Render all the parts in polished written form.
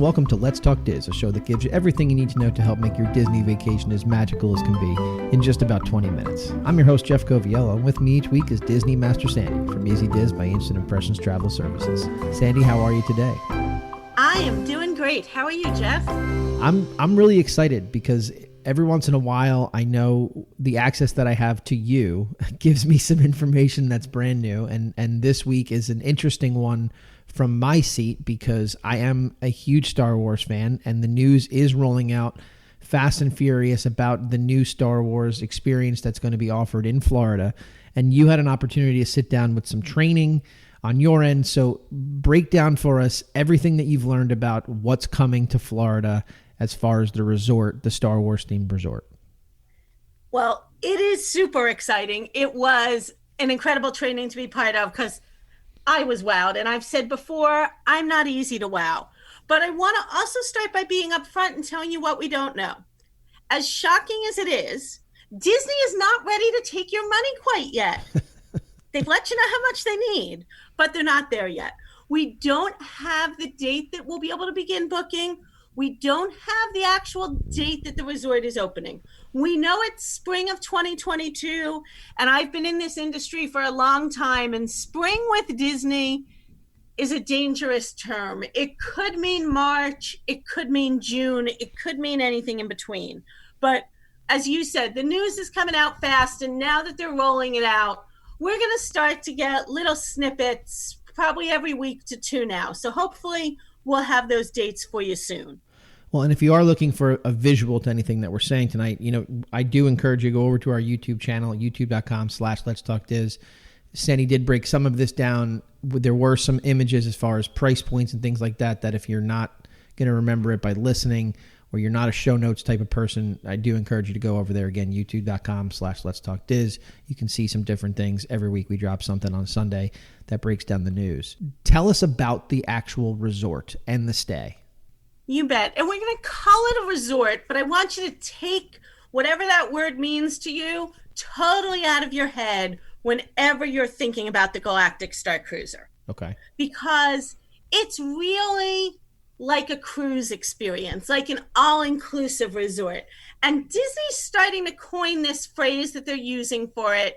welcome to Let's Talk Diz, a show that gives you everything you need to know to help make your Disney vacation as magical as can be in just about 20 minutes. I'm your host, Jeff Coviello, and with me each week is Disney Master Sandy from Easy Diz by Instant Impressions Travel Services. Sandy, how are you today? I am doing great. How are you, Jeff? I'm really excited because every once in a while, I know the access that I have to you gives me some information that's brand new, and this week is an interesting one from my seat because I am a huge Star Wars fan, and the news is rolling out fast and furious about the new Star Wars experience that's going to be offered in Florida. And you had an opportunity to sit down with some training on your end. So break down for us everything that you've learned about what's coming to Florida as far as the resort, the Star Wars themed resort. Well, it is super exciting. It was an incredible training to be part of because I was wowed. And I've said before, I'm not easy to wow. But I want to also start by being upfront and telling you what we don't know. As shocking as it is, Disney is not ready to take your money quite yet. They've let you know how much they need, but they're not there yet. We don't have the date that we'll be able to begin booking. We don't have the actual date that the resort is opening. We know it's spring of 2022, and I've been in this industry for a long time, and spring with Disney is a dangerous term. It could mean March, it could mean June, it could mean anything in between. But as you said, the news is coming out fast, and now that they're rolling it out, we're going to start to get little snippets probably every week to two now. So hopefully we'll have those dates for you soon. Well, and if you are looking for a visual to anything that we're saying tonight, I do encourage you to go over to our YouTube channel, youtube.com/Let's Talk Diz. Sandy did break some of this down. There were some images as far as price points and things like that if you're not going to remember it by listening or you're not a show notes type of person, I do encourage you to go over there again, youtube.com/Let's Talk Diz. You can see some different things. Every week we drop something on Sunday that breaks down the news. Tell us about the actual resort and the stay. You bet. And we're going to call it a resort, but I want you to take whatever that word means to you totally out of your head whenever you're thinking about the Galactic Starcruiser. Okay. Because it's really like a cruise experience, like an all-inclusive resort. And Disney's starting to coin this phrase that they're using for it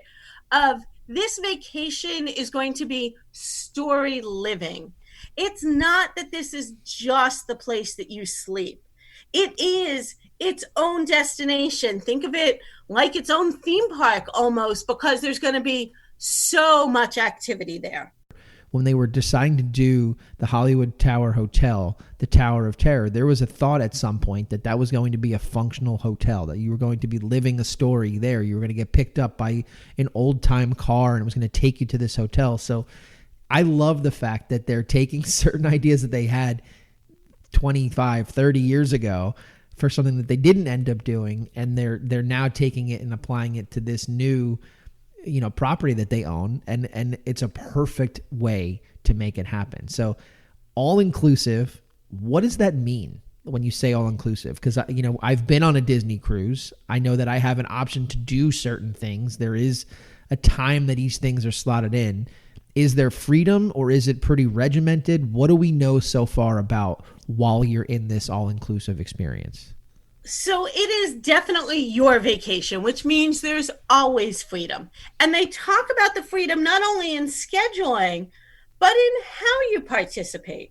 of this vacation is going to be story living. It's not that this is just the place that you sleep. It is its own destination. Think of it like its own theme park almost, because there's going to be so much activity there. When they were deciding to do the Hollywood Tower Hotel, the Tower of Terror, there was a thought at some point that was going to be a functional hotel, that you were going to be living a story there. You were going to get picked up by an old-time car and it was going to take you to this hotel. So I love the fact that they're taking certain ideas that they had 25, 30 years ago for something that they didn't end up doing, and they're now taking it and applying it to this new property that they own, and it's a perfect way to make it happen. So all-inclusive, what does that mean when you say all-inclusive? Because, I've been on a Disney cruise. I know that I have an option to do certain things. There is a time that these things are slotted in. Is there freedom or is it pretty regimented? What do we know so far about while you're in this all-inclusive experience? So it is definitely your vacation, which means there's always freedom. And they talk about the freedom not only in scheduling, but in how you participate.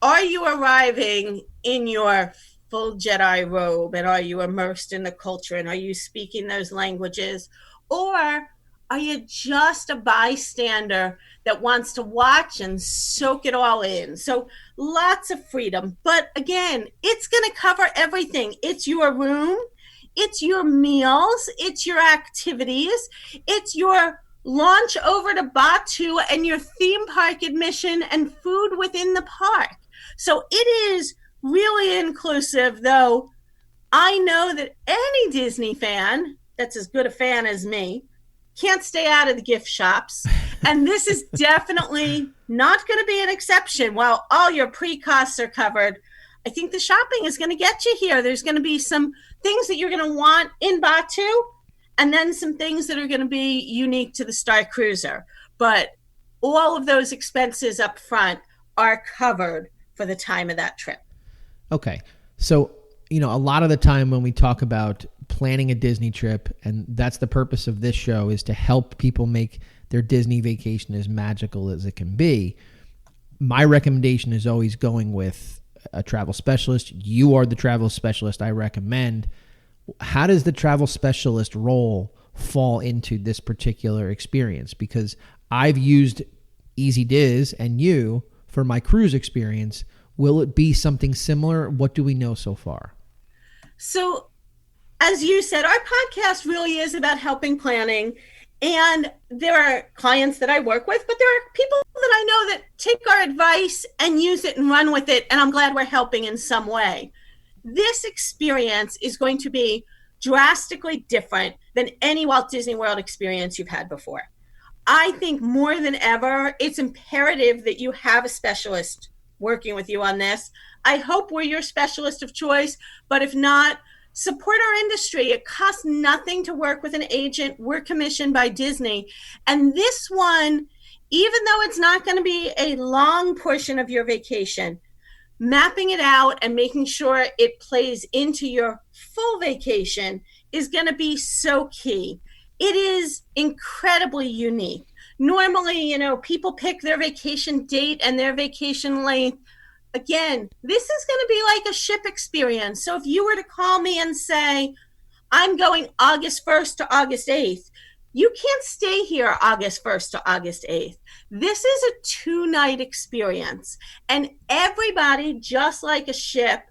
Are you arriving in your full Jedi robe, and are you immersed in the culture, and are you speaking those languages? Or are you just a bystander that wants to watch and soak it all in? So lots of freedom. But again, it's going to cover everything. It's your room. It's your meals. It's your activities. It's your launch over to Batu and your theme park admission and food within the park. So it is really inclusive, though I know that any Disney fan that's as good a fan as me can't stay out of the gift shops. And this is definitely not going to be an exception. While all your pre-costs are covered, I think the shopping is going to get you here. There's going to be some things that you're going to want in Batu, and then some things that are going to be unique to the Starcruiser. But all of those expenses up front are covered for the time of that trip. Okay. So, a lot of the time when we talk about planning a Disney trip, and that's the purpose of this show, is to help people make their Disney vacation as magical as it can be. My recommendation is always going with a travel specialist. You are the travel specialist I recommend. How does the travel specialist role fall into this particular experience? Because I've used Easy Diz and you for my cruise experience. Will it be something similar? What do we know so far? So, as you said, our podcast really is about helping planning. And there are clients that I work with, but there are people that I know that take our advice and use it and run with it. And I'm glad we're helping in some way. This experience is going to be drastically different than any Walt Disney World experience you've had before. I think more than ever, it's imperative that you have a specialist working with you on this. I hope we're your specialist of choice, but if not, support our industry. It costs nothing to work with an agent. We're commissioned by Disney. And this one, even though it's not going to be a long portion of your vacation, mapping it out and making sure it plays into your full vacation is going to be so key. It is incredibly unique. Normally, people pick their vacation date and their vacation length. Again, this is going to be like a ship experience. So if you were to call me and say, I'm going August 1st to August 8th, you can't stay here August 1st to August 8th. This is a 2-night experience. And everybody, just like a ship,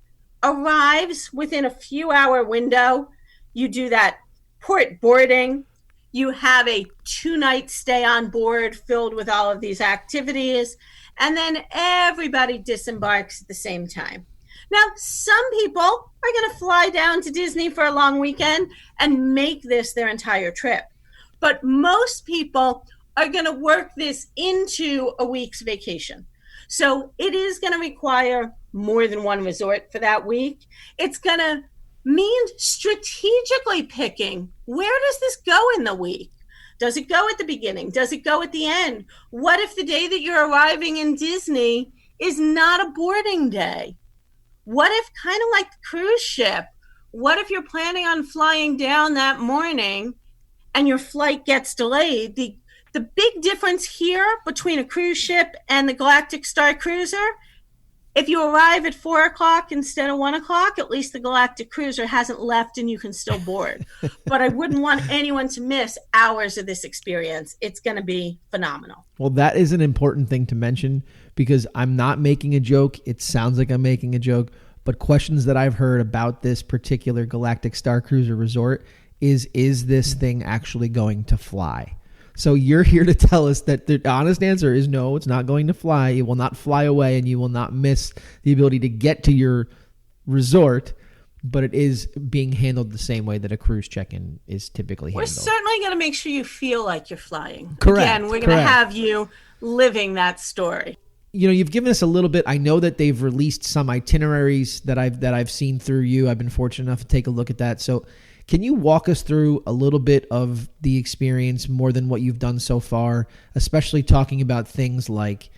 arrives within a few-hour window. You do that port boarding. You have a 2-night stay on board filled with all of these activities. And then everybody disembarks at the same time. Now, some people are going to fly down to Disney for a long weekend and make this their entire trip. But most people are going to work this into a week's vacation. So it is going to require more than one resort for that week. It's going to mean strategically picking, where does this go in the week? Does it go at the beginning? Does it go at the end? What if the day that you're arriving in Disney is not a boarding day? What if, kind of like the cruise ship, what if you're planning on flying down that morning and your flight gets delayed? The big difference here between a cruise ship and the Galactic Starcruiser, if you arrive at 4 o'clock instead of 1 o'clock, at least the Galactic Cruiser hasn't left and you can still board. But I wouldn't want anyone to miss hours of this experience. It's going to be phenomenal. Well, that is an important thing to mention because I'm not making a joke. It sounds like I'm making a joke, but questions that I've heard about this particular Galactic Starcruiser Resort is this thing actually going to fly? So you're here to tell us that the honest answer is no, it's not going to fly. It will not fly away and you will not miss the ability to get to your resort, but it is being handled the same way that a cruise check-in is typically handled. We're certainly going to make sure you feel like you're flying. Correct. Again, we're going to have you living that story. You've given us a little bit. I know that they've released some itineraries that I've seen through you. I've been fortunate enough to take a look at that. So can you walk us through a little bit of the experience more than what you've done so far, especially talking about things like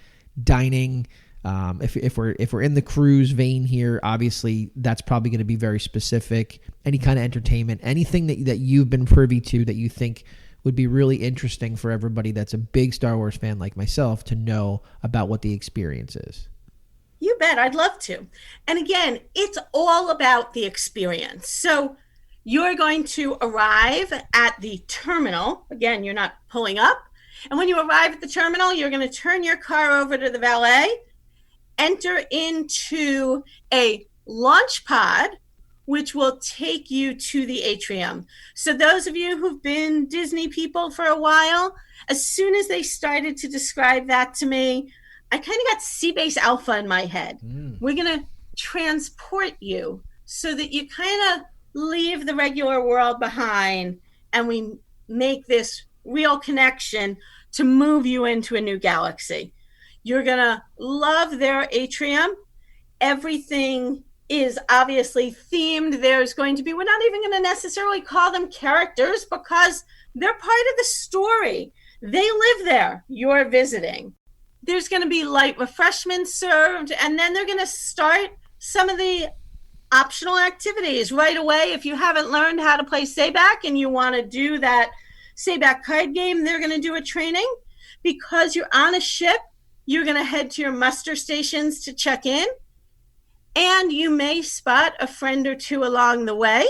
dining? If we're in the cruise vein here, obviously that's probably going to be very specific. Any kind of entertainment, anything that you've been privy to that you think would be really interesting for everybody that's a big Star Wars fan like myself to know about what the experience is. You bet. I'd love to. And again, it's all about the experience. So you're going to arrive at the terminal. Again, you're not pulling up. And when you arrive at the terminal, you're going to turn your car over to the valet, enter into a launch pod, which will take you to the atrium. So those of you who've been Disney people for a while, as soon as they started to describe that to me, I kind of got Seabase Alpha in my head. We're going to transport you so that you kind of leave the regular world behind and we make this real connection to move you into a new galaxy. You're going to love their atrium. Everything is obviously themed. There's going to be, we're not even going to necessarily call them characters because they're part of the story. They live there. You're visiting. There's going to be light refreshments served, and then they're going to start some of the optional activities right away. If you haven't learned how to play Sayback and you want to do that Sayback card game, they're going to do a training. Because you're on a ship, you're going to head to your muster stations to check in, and you may spot a friend or two along the way.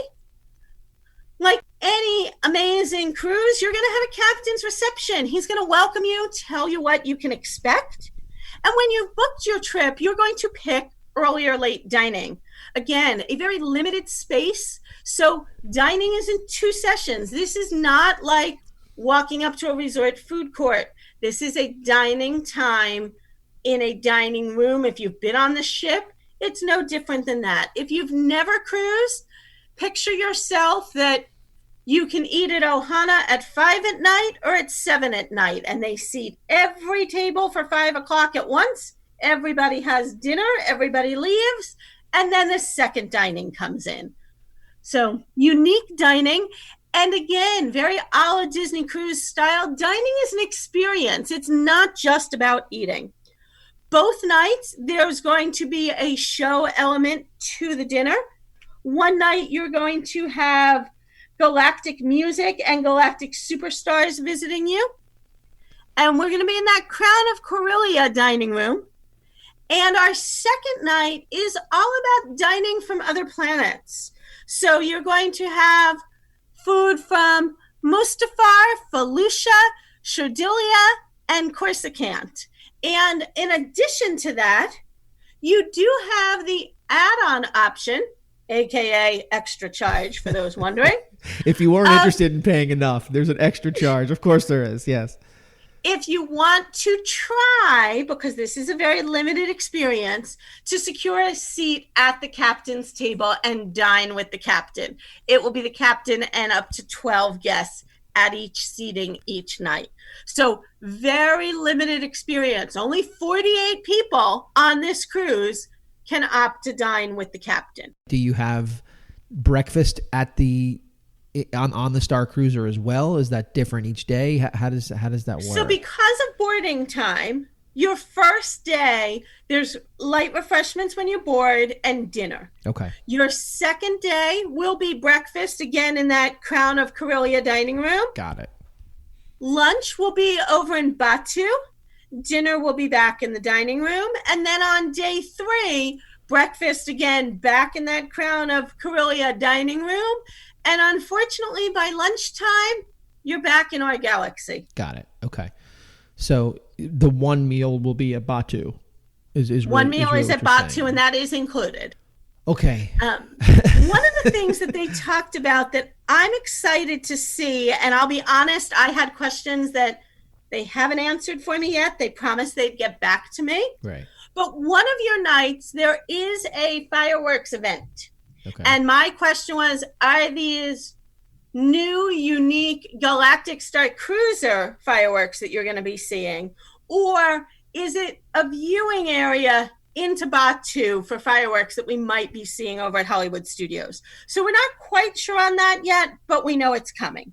Like any amazing cruise, you're going to have a captain's reception. He's going to welcome you, tell you what you can expect. And when you've booked your trip, you're going to pick early or late dining. Again, a very limited space. So dining is in 2 sessions. This is not like walking up to a resort food court. This is a dining time in a dining room. If you've been on the ship, it's no different than that. If you've never cruised, picture yourself that you can eat at Ohana at 5 at night or at 7 at night, and they seat every table for 5 o'clock at once. Everybody has dinner, everybody leaves, and then the second dining comes in. So unique dining. And again, very a la Disney cruise style, dining is an experience. It's not just about eating. Both nights, there's going to be a show element to the dinner. One night, you're going to have galactic music and galactic superstars visiting you. And we're going to be in that Crown of Corellia dining room. And our second night is all about dining from other planets. So you're going to have food from Mustafar, Felucia, Shodilia, and Corsicant. And in addition to that, you do have the add-on option, aka extra charge for those wondering. If you weren't interested in paying enough, there's an extra charge. Of course there is, yes. If you want to try, because this is a very limited experience, to secure a seat at the captain's table and dine with the captain. It will be the captain and up to 12 guests at each seating each night. So very limited experience. Only 48 people on this cruise can opt to dine with the captain. Do you have breakfast at the on the Star Cruiser as well? Is that different each day? How does that work? So because of boarding time, your first day, there's light refreshments when you board and dinner. Okay. Your second day will be breakfast, again in that Crown of Corellia dining room. Got it. Lunch will be over in Batu. Dinner will be back in the dining room. And then on day 3, breakfast again back in that Crown of Corellia dining room. And unfortunately, by lunchtime, you're back in our galaxy. Got it. Okay. So the one meal will be at Batu. One meal is at Batu, and that is included. Okay. One of the things that they talked about that I'm excited to see, and I'll be honest, I had questions that they haven't answered for me yet. They promised they'd get back to me. Right. But one of your nights, there is a fireworks event. Okay. And my question was, are these new, unique Galactic Starcruiser fireworks that you're going to be seeing? Or is it a viewing area into Batu for fireworks that we might be seeing over at Hollywood Studios? So we're not quite sure on that yet, but we know it's coming.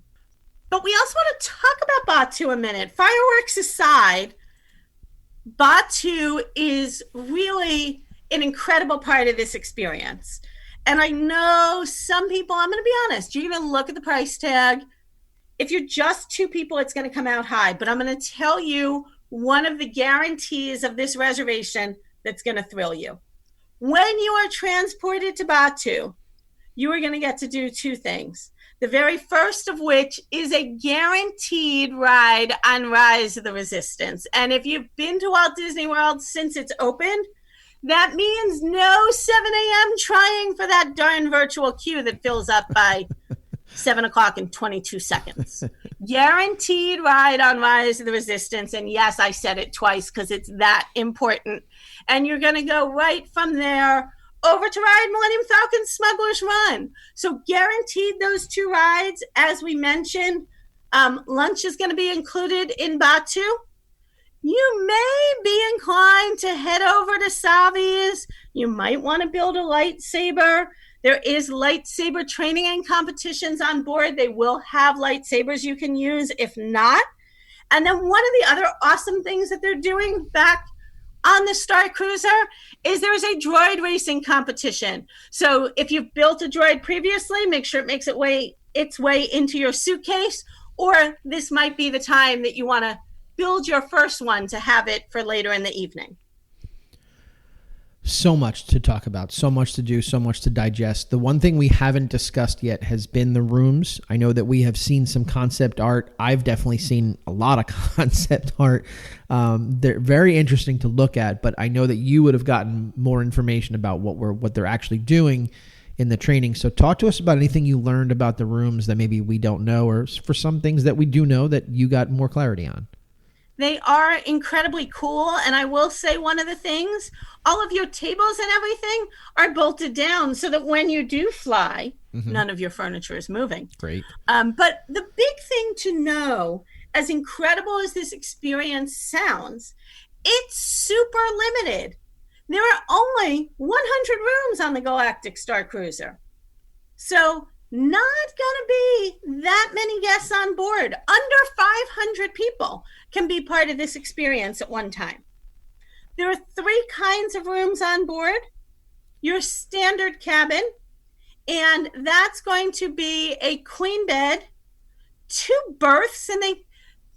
But we also want to talk about Batu a minute. Fireworks aside, Batu is really an incredible part of this experience. And I know some people, I'm going to be honest, you're going to look at the price tag. If you're just 2 people, it's going to come out high. But I'm going to tell you one of the guarantees of this reservation that's going to thrill you. When you are transported to Batu, you are going to get to do 2 things. The very first of which is a guaranteed ride on Rise of the Resistance. And if you've been to Walt Disney World since it's opened, that means no 7 a.m. trying for that darn virtual queue that fills up by 7 o'clock and 22 seconds. Guaranteed ride on Rise of the Resistance. And yes, I said it twice because it's that important. And you're going to go right from there over to ride Millennium Falcon Smuggler's Run. So guaranteed those 2 rides. As we mentioned, lunch is going to be included in Batu. You may be inclined to head over to Savi's. You might want to build a lightsaber. There is lightsaber training and competitions on board. They will have lightsabers you can use if not. And then one of the other awesome things that they're doing back on the Star Cruiser is there's a droid racing competition. So if you've built a droid previously, make sure it makes its way into your suitcase, or this might be the time that you want to build your first one to have it for later in the evening. So much to talk about, so much to do, so much to digest. The one thing we haven't discussed yet has been the rooms. I know that we have seen some concept art. I've definitely seen a lot of concept art. They're very interesting to look at, but I know that you would have gotten more information about what they're actually doing in the training. So talk to us about anything you learned about the rooms that maybe we don't know, or for some things that we do know that you got more clarity on. They are incredibly cool. And I will say one of the things, all of your tables and everything are bolted down so that when you do fly, none of your furniture is moving. Great. But the big thing to know, as incredible as this experience sounds, it's super limited. There are only 100 rooms on the Galactic Starcruiser. So not going to be that many guests on board. Under 500 people can be part of this experience at one time. There are 3 kinds of rooms on board. Your standard cabin, and that's going to be a queen bed, 2 berths, and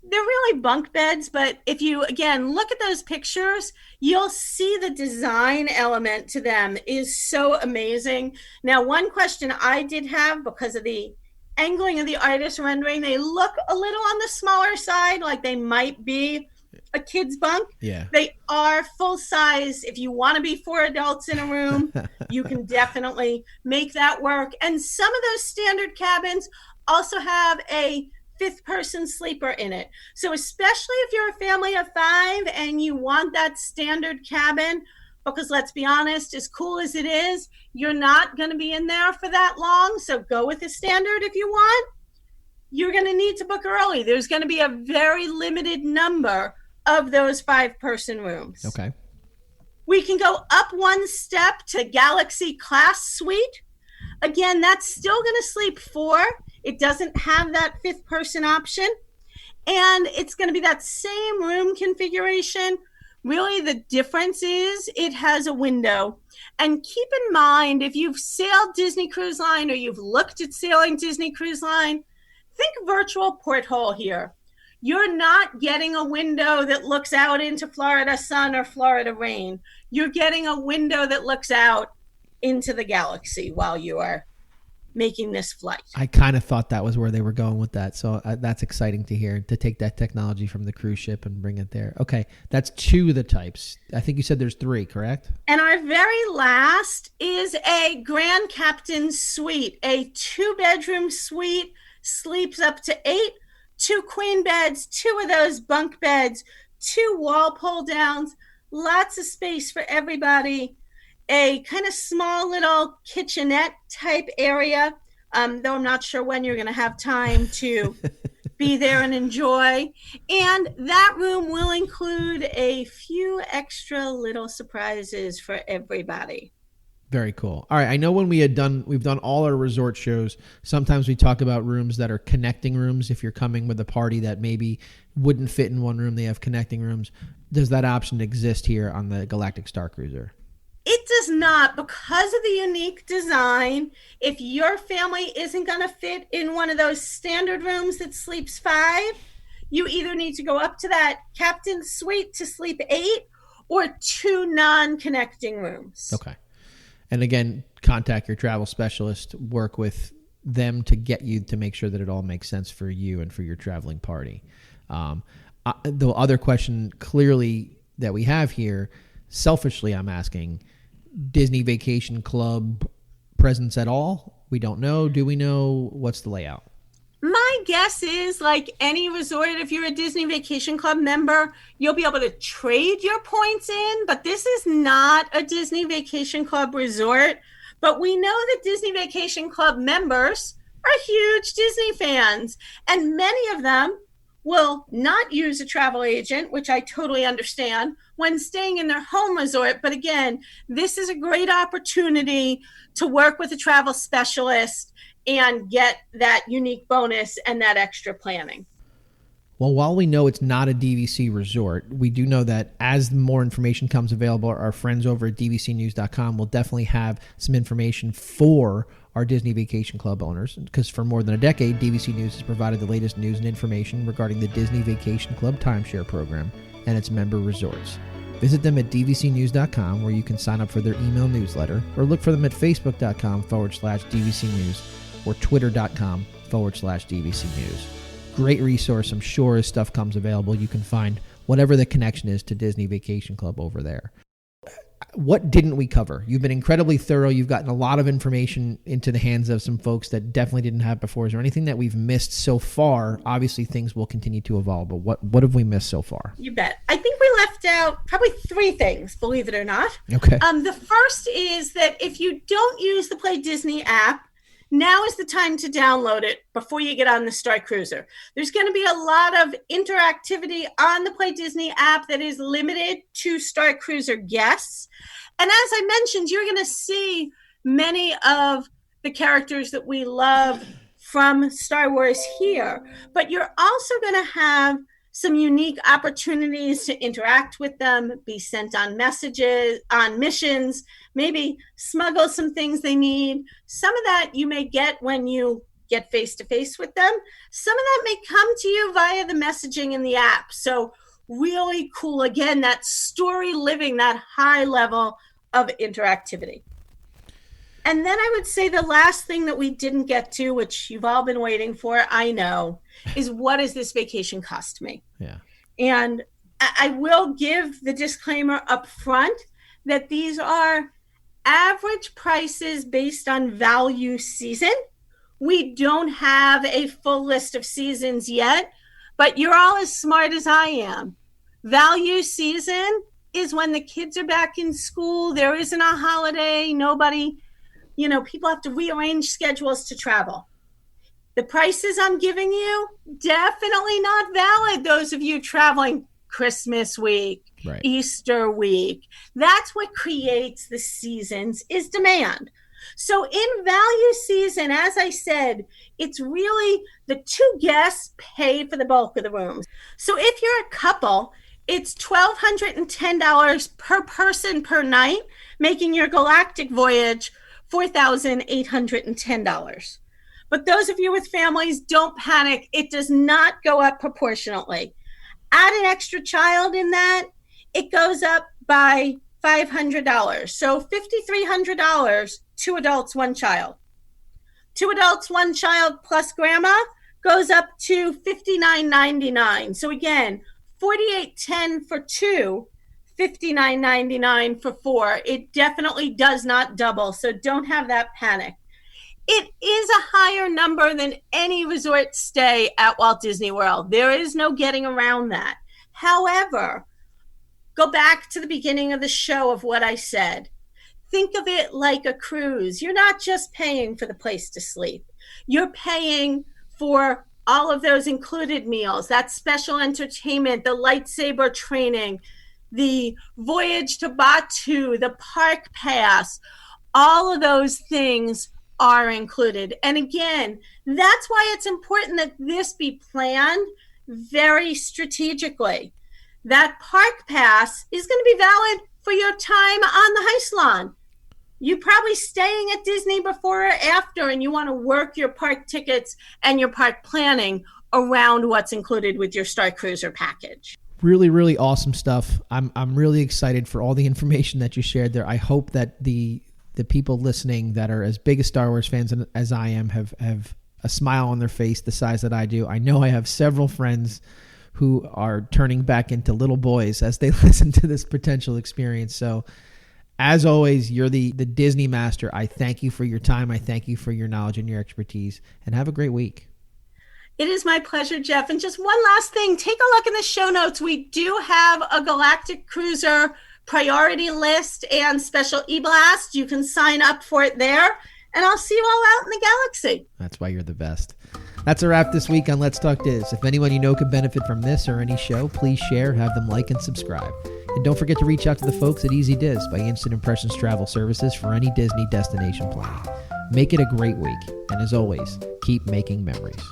they're really bunk beds, but if you, again, look at those pictures, you'll see the design element to them is so amazing. Now, one question I did have, because of the angling of the artist rendering, they look a little on the smaller side, like they might be a kid's bunk. Yeah. They are full size. If you want to be 4 adults in a room, you can definitely make that work. And some of those standard cabins also have a 5th person sleeper in it. So especially if you're a family of 5 and you want that standard cabin, because let's be honest, as cool as it is, you're not going to be in there for that long. So go with the standard if you want. You're going to need to book early. There's going to be a very limited number of those 5-person rooms. Okay. We can go up one step to Galaxy Class Suite. Again, that's still going to sleep 4. It doesn't have that 5th person option. And it's going to be that same room configuration. Really, the difference is it has a window. And keep in mind, if you've sailed Disney Cruise Line or you've looked at sailing Disney Cruise Line, think virtual porthole here. You're not getting a window that looks out into Florida sun or Florida rain. You're getting a window that looks out into the galaxy while you are making this flight. I kind of thought that was where they were going with that. So that's exciting to hear, to take that technology from the cruise ship and bring it there. Okay, that's 2 of the types. I think you said there's 3, correct? And our very last is a Grand Captain Suite, a 2-bedroom suite, sleeps up to 8, 2 queen beds, 2 of those bunk beds, 2 wall pull downs, lots of space for everybody. A kind of small little kitchenette type area, though I'm not sure when you're going to have time to be there and enjoy. And that room will include a few extra little surprises for everybody. Very cool. All right. I know when we've done all our resort shows, sometimes we talk about rooms that are connecting rooms. If you're coming with a party that maybe wouldn't fit in one room, they have connecting rooms. Does that option exist here on the Galactic Starcruiser? It does not, because of the unique design. If your family isn't going to fit in one of those standard rooms that sleeps 5, you either need to go up to that captain's suite to sleep 8 or 2 non-connecting rooms. Okay. And again, contact your travel specialist, work with them to get you to make sure that it all makes sense for you and for your traveling party. The other question clearly that we have here, selfishly I'm asking, Disney Vacation Club presence at all? We don't know. Do we know? What's the layout? My guess is, like any resort, if you're a Disney Vacation Club member, you'll be able to trade your points in, but this is not a Disney Vacation Club resort. But we know that Disney Vacation Club members are huge Disney fans, and many of them will not use a travel agent, which I totally understand, when staying in their home resort. But again, this is a great opportunity to work with a travel specialist and get that unique bonus and that extra planning. Well, while we know it's not a DVC resort, we do know that as more information comes available, our friends over at dvcnews.com will definitely have some information for our Disney Vacation Club owners, because for more than a decade, DVC News has provided the latest news and information regarding the Disney Vacation Club timeshare program and its member resorts. Visit them at dvcnews.com, where you can sign up for their email newsletter, or look for them at facebook.com/DVC News or twitter.com/DVC News. Great resource, I'm sure, as stuff comes available. You can find whatever the connection is to Disney Vacation Club over there. What didn't we cover? You've been incredibly thorough. You've gotten a lot of information into the hands of some folks that definitely didn't have before. Is there anything that we've missed so far? Obviously, things will continue to evolve, but what have we missed so far? You bet. I think we left out probably 3 things, believe it or not. Okay. The first is that if you don't use the Play Disney app, now is the time to download it before you get on the Star Cruiser. There's going to be a lot of interactivity on the Play Disney app that is limited to Star Cruiser guests. And as I mentioned, you're going to see many of the characters that we love from Star Wars here. But you're also going to have some unique opportunities to interact with them, be sent on messages, on missions, maybe smuggle some things they need. Some of that you may get when you get face-to-face with them. Some of that may come to you via the messaging in the app. So really cool. Again, that story living, that high level of interactivity. And then I would say the last thing that we didn't get to, which you've all been waiting for, I know, is what does this vacation cost me? Yeah. And I will give the disclaimer up front that these are average prices based on value season. We don't have a full list of seasons yet, but you're all as smart as I am. Value season is when the kids are back in school, there isn't a holiday, nobody, people have to rearrange schedules to travel. The prices I'm giving you, definitely not valid. Those of you traveling Christmas week, right, Easter week. That's what creates the seasons is demand. So in value season, as I said, it's really the 2 guests pay for the bulk of the rooms. So if you're a couple, it's $1,210 per person per night, making your galactic voyage $4,810. But those of you with families, don't panic. It does not go up proportionately. Add an extra child in that, it goes up by $500. So $5,300, 2 adults, 1 child. 2 adults, 1 child plus grandma goes up to $59.99. So again, $48.10 for 2, $59.99 for 4. It definitely does not double, so don't have that panic. It is a higher number than any resort stay at Walt Disney World. There is no getting around that. However, go back to the beginning of the show of what I said. Think of it like a cruise. You're not just paying for the place to sleep. You're paying for all of those included meals, that special entertainment, the lightsaber training, the voyage to Batuu, the park pass, all of those things are included. And again, that's why it's important that this be planned very strategically. That park pass is going to be valid for your time on the Heist Lawn. You're probably staying at Disney before or after, and you want to work your park tickets and your park planning around what's included with your Star Cruiser package. Really, really awesome stuff. I'm really excited for all the information that you shared there. I hope that the people listening that are as big as Star Wars fans as I am have a smile on their face the size that I do. I know I have several friends who are turning back into little boys as they listen to this potential experience. So as always, you're the Disney master. I thank you for your time. I thank you for your knowledge and your expertise, and have a great week. It is my pleasure, Jeff. And just one last thing, take a look in the show notes. We do have a Galactic Cruiser priority list and special e-blast. You can sign up for it there, and I'll see you all out in the galaxy. That's why you're the best. That's a wrap this week on Let's Talk Diz. If anyone you know could benefit from this or any show, please share, have them like and subscribe. And don't forget to reach out to the folks at Easy Diz by Instant Impressions Travel Services for any Disney destination planning. Make it a great week, and as always, keep making memories.